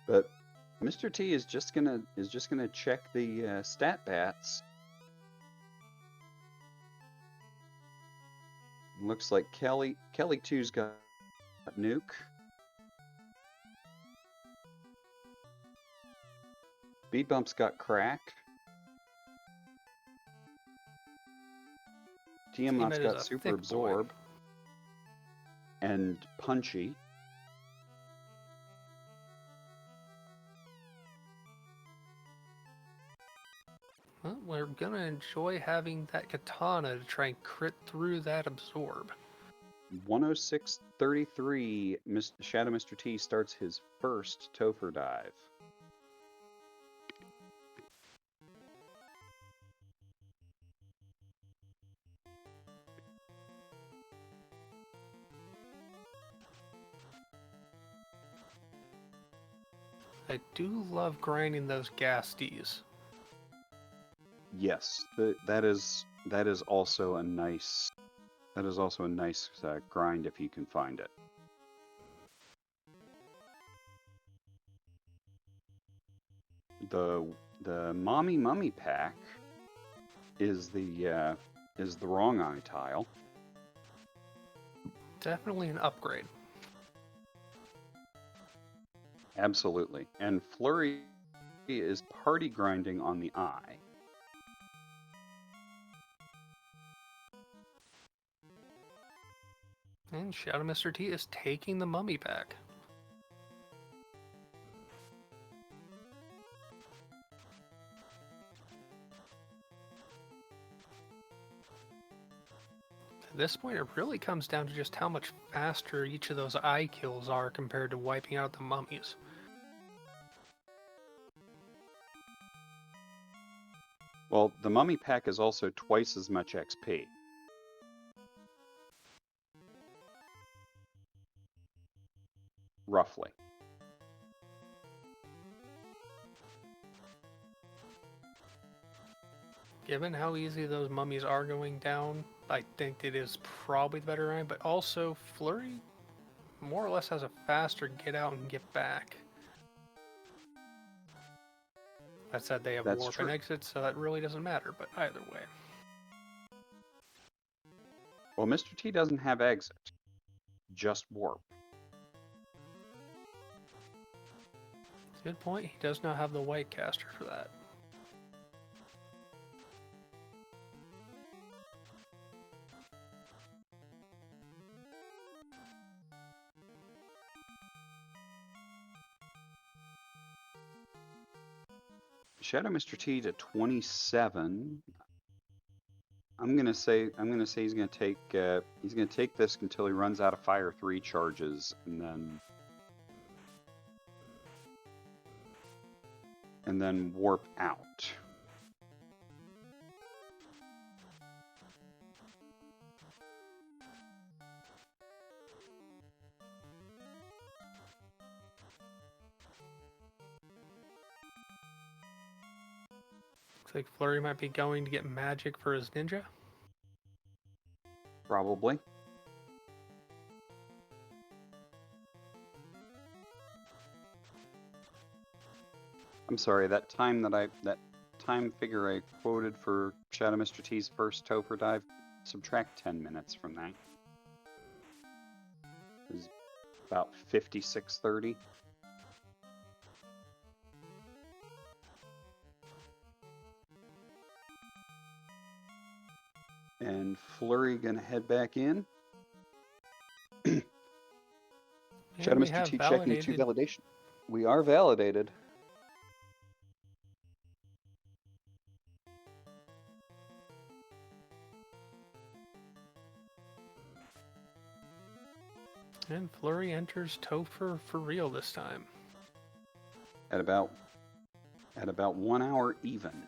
But Mr. T is just gonna check the stat bats. Looks like Kelly 2's got nuke. Speed Bump's got crack. Tiamat's
Tiamat is
got
a
super
thick boy.
absorb and punchy.
Well, we're gonna enjoy having that katana to try and crit through that absorb.
106.33, Shadow Mr. T starts his first Topher dive.
I do love grinding those gasties.
Yes, that is also a nice grind if you can find it. The Mommy Mummy pack is the wrong eye tile.
Definitely an upgrade.
Absolutely. And Fleury is party grinding on the eye.
And Shadow Mr. T is taking the mummy back. At this point, it really comes down to just how much faster each of those eye kills are compared to wiping out the mummies.
Well, the Mummy pack is also twice as much XP. Roughly.
Given how easy those mummies are going down, I think it is probably the better eye, but also Fleury more or less has a faster get out and get back. That said, they have
That's
warp
true.
and exit, so that really doesn't matter, but either way.
Well, Mr. T doesn't have exit, just warp.
Good point, he does not have the white caster for that.
Shadow Mr. T to 27. I'm gonna say he's gonna take this until he runs out of fire 3 charges, and then warp out.
Looks like Fleury might be going to get magic for his ninja.
Probably. I'm sorry, that time figure I quoted for Shadow Mr. T's first Topher dive, subtract 10 minutes from that. Is about 56:30. And Fleury gonna head back in.
And
Shadow
we
Mr.
have
T checking to
validated.
validation. We are validated.
And Fleury enters Topher for real this time.
At about 1 hour even.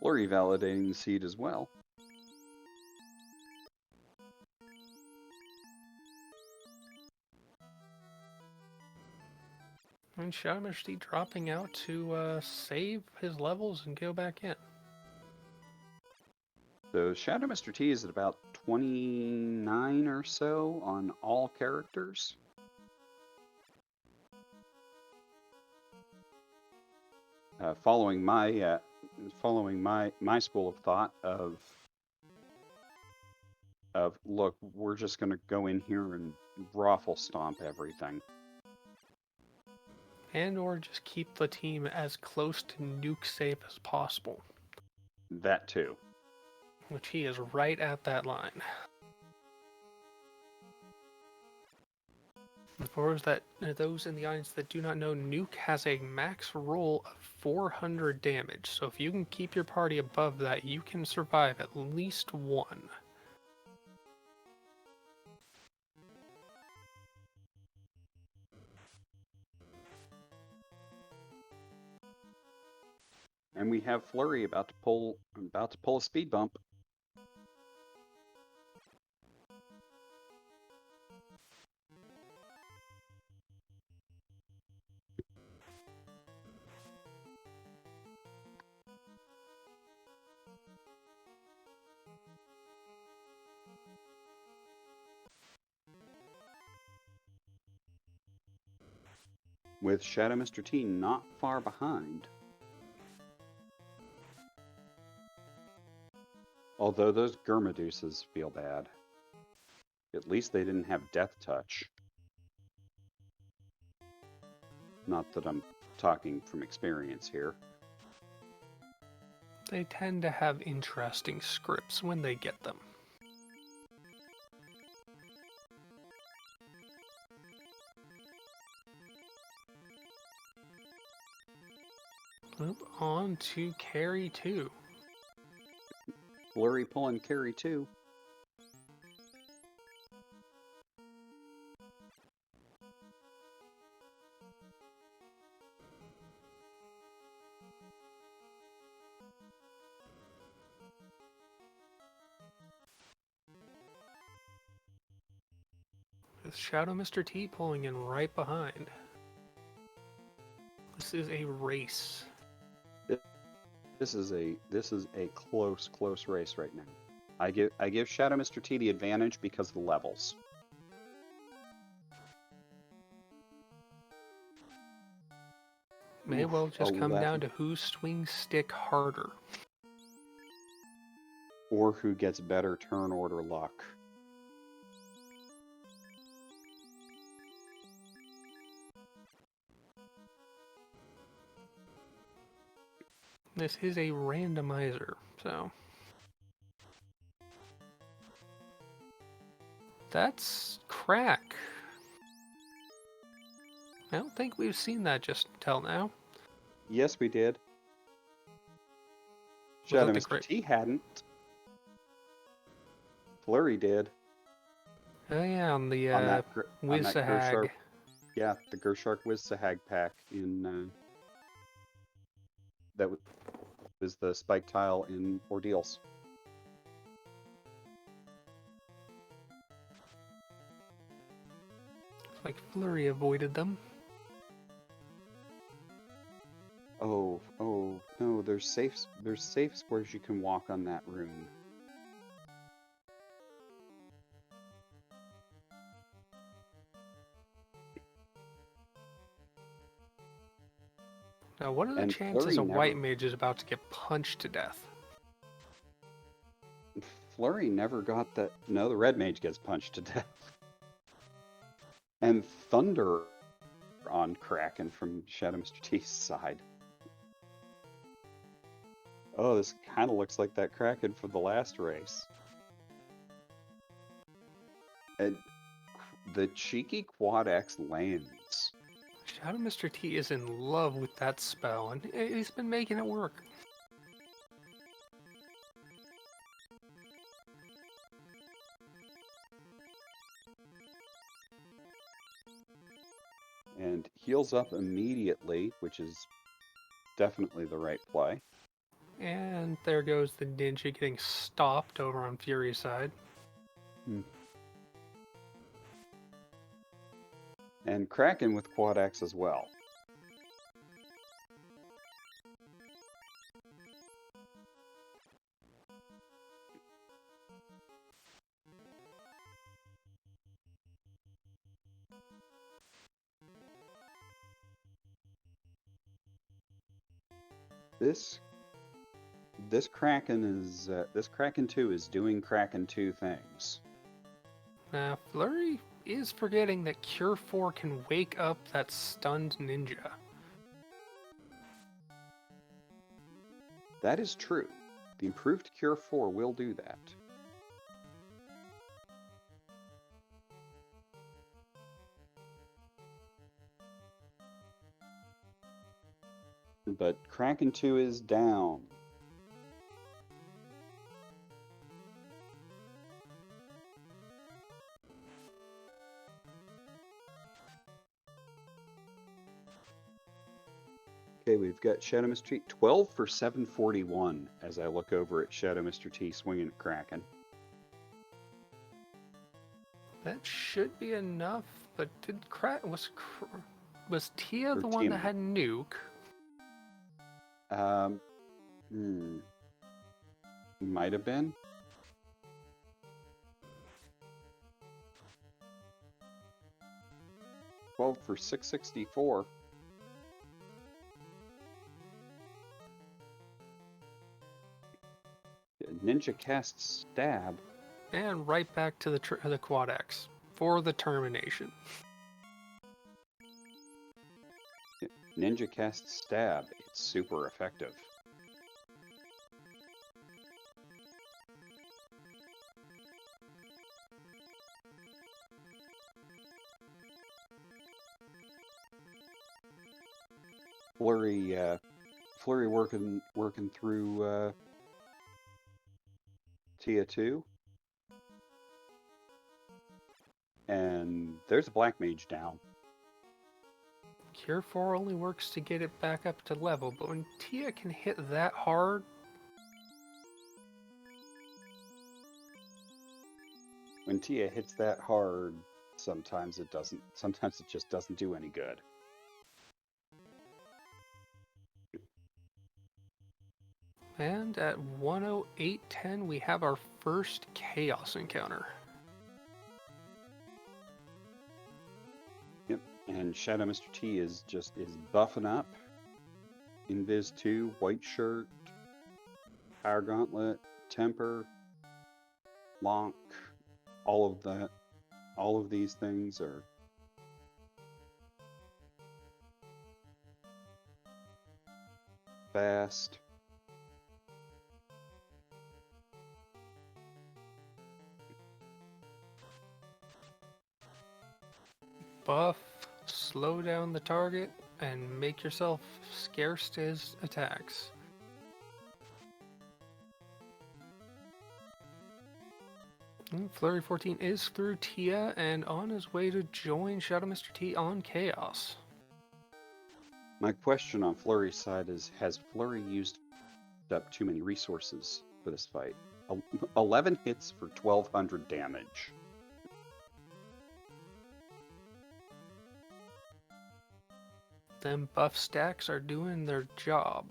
Fleury validating the seed as well.
And shadowmrt dropping out to save his levels and go back in.
So Shadow Mr. T is at about 29 or so on all characters. Following my school of thought of look, we're just going to go in here and raffle stomp everything.
And or just keep the team as close to nuke safe as possible.
That too.
Which he is right at that line. And for those in the audience that do not know, nuke has a max roll of 400 damage. So if you can keep your party above that, you can survive at least one.
And we have Fleury about to pull a speed bump. With Shadow Mr. T not far behind. Although those Gurmaduces feel bad. At least they didn't have Death Touch. Not that I'm talking from experience here.
They tend to have interesting scripts when they get them. Move on to carry 2.
Fleury pulling carry 2.
With Shadow Mr. T pulling in right behind. This is a race.
This is a close race right now. I give Shadow Mr. T the advantage because of the levels.
May well just come down to who swings stick harder.
Or who gets better turn order luck.
This is a randomizer, so... That's crack. I don't think we've seen that just till now.
Yes, we did. Shadow Mr. T hadn't. Fleury did.
Oh yeah, on the
Wiz-Sahag. Yeah, the Gershark Wiz-Sahag pack in that was the spike tile in Ordeals.
It's like Fleury avoided them.
Oh no, there's safe squares you can walk on that room.
Now, what are the chances a white mage is about to get punched to death?
Fleury never got that. No, the red mage gets punched to death. And Thunder on Kraken from Shadow Mr. T's side. Oh, this kind of looks like that Kraken from the last race. And the cheeky Quad X lands.
Shadow Mr. T is in love with that spell, and he's been making it work.
And heals up immediately, which is definitely the right play.
And there goes the ninja getting stopped over on Fury's side.
And Kraken with Quad X as well. This Kraken 2 is doing Kraken 2 things.
Now, Fleury is forgetting that Cure 4 can wake up that stunned ninja.
That is true. The improved Cure 4 will do that. But Kraken 2 is down. Okay, we've got Shadow Mr. T 12 for 741 as I look over at Shadow Mr. T swinging at Kraken.
That should be enough, but was Tia the one that had nuke?
Might have been. $12 for 664. Ninja casts stab.
And right back to the Quad X for the termination.
Ninja casts stab. It's super effective. Fleury working through Tia 2. And there's a Black Mage down.
Cure 4 only works to get it back up to level, but when Tia can hit that hard...
When Tia hits that hard, sometimes it doesn't. Sometimes it just doesn't do any good.
And at 108.10, we have our first Chaos encounter.
Yep, and Shadow Mr. T is buffing up. Invis 2, White Shirt, Power Gauntlet, Temper, Lonk, all of that. All of these things are fast.
Buff, slow down the target, and make yourself scarce to his attacks. Fleury14 is through Tia and on his way to join Shadow Mr. T on Chaos.
My question on Fleury's side is, has Fleury used up too many resources for this fight? 11 hits for 1,200 damage.
Them buff stacks are doing their job.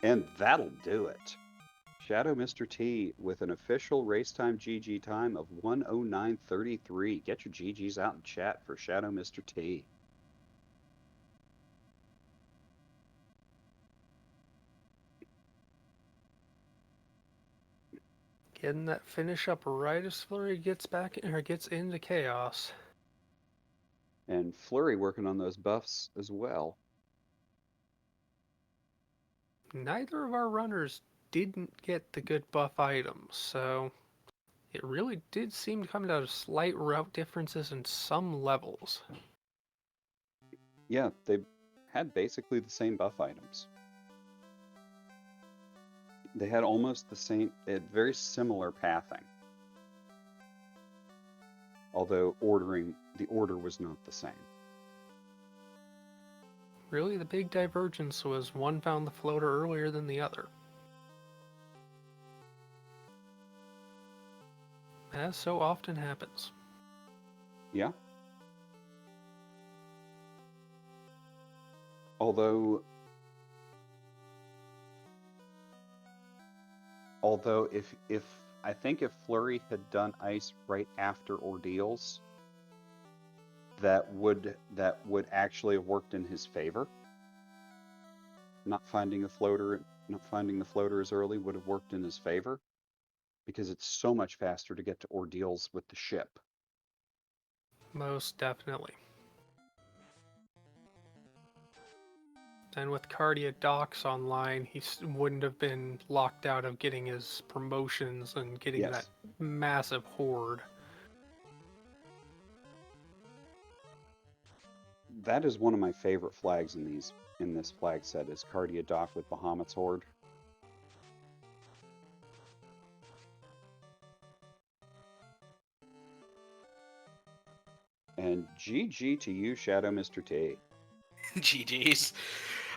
And that'll do it. Shadow Mr. T with an official race time GG time of 1:09:33. Get your GGs out in chat for Shadow Mr. T.
Getting that finish up right as Fleury gets back or gets into Chaos.
And Fleury working on those buffs as well.
Neither of our runners didn't get the good buff items, so it really did seem to come down to slight route differences in some levels.
Yeah, they had basically the same buff items. They had almost the same, they had very similar pathing. Although the order was not the same.
Really, the big divergence was one found the floater earlier than the other. As so often happens.
Yeah. Although if I think if Fleury had done ice right after Ordeals, that would actually have worked in his favor. Not finding the floater as early would have worked in his favor, because it's so much faster to get to Ordeals with the ship.
Most definitely. And with Cardia Docs online, he wouldn't have been locked out of getting his promotions and getting that
Yes.
massive horde.
That is one of my favorite flags in this flag set is Cardia Dock with Bahamut's Horde. And GG to you, Shadow Mr. T.
GG's.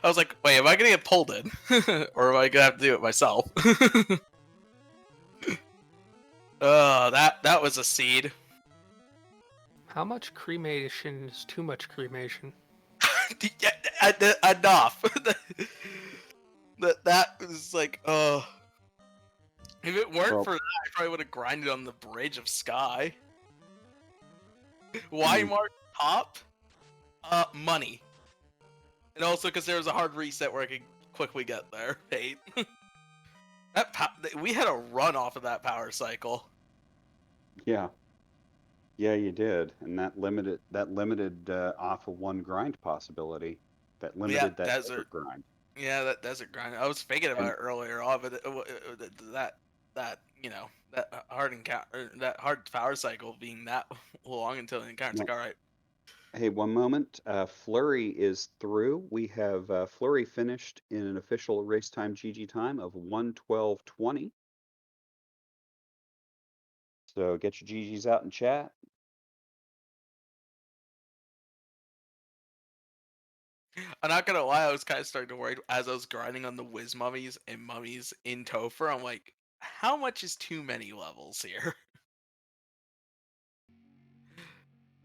I was like, wait, am I gonna get pulled in? Or am I gonna have to do it myself? That was a seed.
How much cremation is too much cremation?
Enough. that was like, if it weren't
Well,
for that, I probably would have grinded on the Bridge of Sky. Why mark top? Money. And also because there was a hard reset where I could quickly get there. Hey. We had a run off of that power cycle.
yeah. Yeah, you did. And that limited off of one grind possibility. That limited that desert grind.
Yeah, that desert grind. I was thinking about it earlier on, but that you know that hard encounter, that hard power cycle being that long until the encounter's like, all right.
Hey, one moment. Fleury is through. We have Fleury finished in an official race time GG time of 1:12:20. So get your GGs out in chat.
I'm not gonna lie, I was kind of starting to worry as I was grinding on the Wiz mummies and mummies in Topher. I'm like, how much is too many levels here?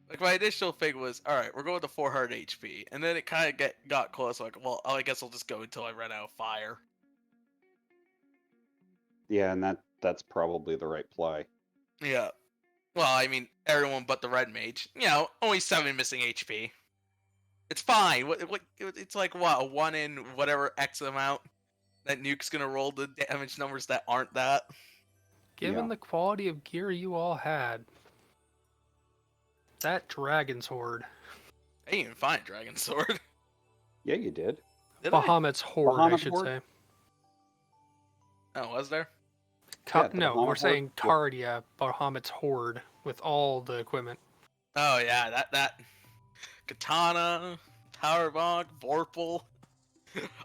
Like my initial thing was, all right, we're going to 400 HP, and then it kind of got close. Like, well, I guess I'll just go until I run out of fire.
Yeah, and that's probably the right play.
Yeah. Well, I mean, everyone but the red mage. You know, only 7 missing HP. It's fine. It's like what, a 1 in whatever X amount that Nuke's gonna roll the damage numbers that aren't that.
Given
Yeah.
the quality of gear you all had, that Dragon's Horde.
I didn't even find Dragon Sword.
Yeah, you did.
Did
Bahamut's Horde, I should say.
Oh, was there?
No, we're saying Cardia, Bahamut's Horde, with all the equipment.
Oh yeah, that Katana, Powerbog, Vorpal.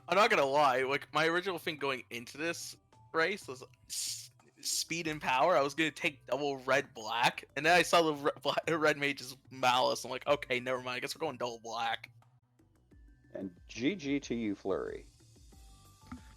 I'm not gonna lie, like my original thing going into this race was speed and power. I was gonna take double red black, and then I saw the red mage's malice. I'm like, okay, never mind. I guess we're going double black.
And GG to you, Fleury.